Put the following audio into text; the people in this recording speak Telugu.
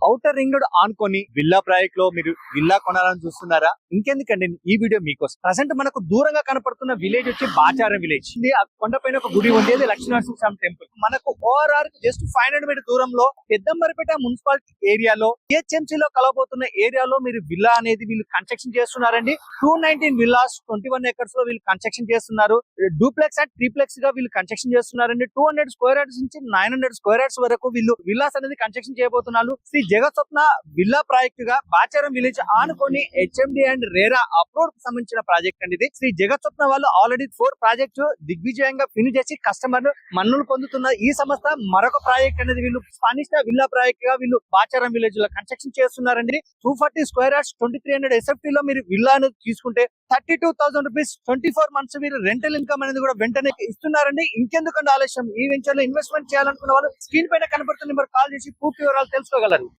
ఔటర్ రింగ్ రోడ్ ఆనుకొని విల్లా ప్రాజెక్ట్ లో మీరు విల్లా కొనాలని చూస్తున్నారా? ఇంకెందుకండి ఈ వీడియో మీకోసం. ప్రజెంట్ మనకు దూరంగా కనపడుతున్న విలేజ్ వచ్చి బాచారం విలేజ్. ఇది ఆ కొండపైన ఒక గుడి ఉంది, లక్ష్మీనరసింహస్వామి టెంపుల్. మనకు ఓఆర్ఆర్ జస్ట్ 500 మీటర్ దూరంలో పెద్దంబరపేట మున్సిపాలిటీ ఏరియాలో జిహెచ్ఎంసీ లో కలవబోతున్న ఏరియాలో మీరు విల్లా అనేది వీళ్ళు కన్స్ట్రక్షన్ చేస్తున్నారండి. 219 విల్లాస్ 21 ఎకర్స్ లో వీళ్ళు కన్స్ట్రక్షన్ చేస్తున్నారు. డూప్లెక్స్ అండ్ ట్రీప్లెక్స్ గా వీళ్ళు కన్స్ట్రక్షన్ చేస్తున్నారండి. 200 స్క్వేర్ యార్డ్స్ నుంచి 900 స్క్వేర్ యార్డ్స్ వరకు వీళ్ళు విల్లాస్ అనేది కన్స్ట్రక్షన్ చేయబోతున్నారు. శ్రీ జగత్ స్వప్న విల్లా ప్రాజెక్ట్ గా బాచారం విలేజ్ ఆనుకొని హెచ్ఎండి అండ్ రేరా అప్రోడ్ కు సంబంధించిన ప్రాజెక్ట్ అండి ఇది. శ్రీ జగత్ స్వప్న వాళ్ళు ఆల్రెడీ 4 ప్రాజెక్ట్స్ దిగ్విజయంగా ఫినిష్ చేసి కస్టమర్ మన్నులు పొందుతున్న ఈ సంస్థ మరొక ప్రాజెక్ట్ అనేది వీళ్ళు స్పానిష్ విల్లా ప్రాజెక్ట్ గా వీళ్ళు బాచారం విలేజ్ లో కన్స్ట్రక్షన్ చేస్తున్నారండి. 240 స్క్వేర్ యార్డ్స్ 2300 ఎస్ఎఫ్టీ లో మీరు విల్లా అనేది తీసుకుంటే 32,000 రూపీస్ 24 మంత్స్ మీరు రెంటల్ ఇన్కమ్ అనేది కూడా వెంటనే ఇస్తున్నారండి. ఇంకెందుకంటే ఆలస్యం, ఈ వెంచర్ లో ఇన్వెస్ట్మెంట్ చేయాలనుకున్న వాళ్ళు స్క్రీన్ పైన కనబడుతున్న నెంబర్ కాల్ చేసి పూర్తి వివరాలు తెలుసుకోగలరు.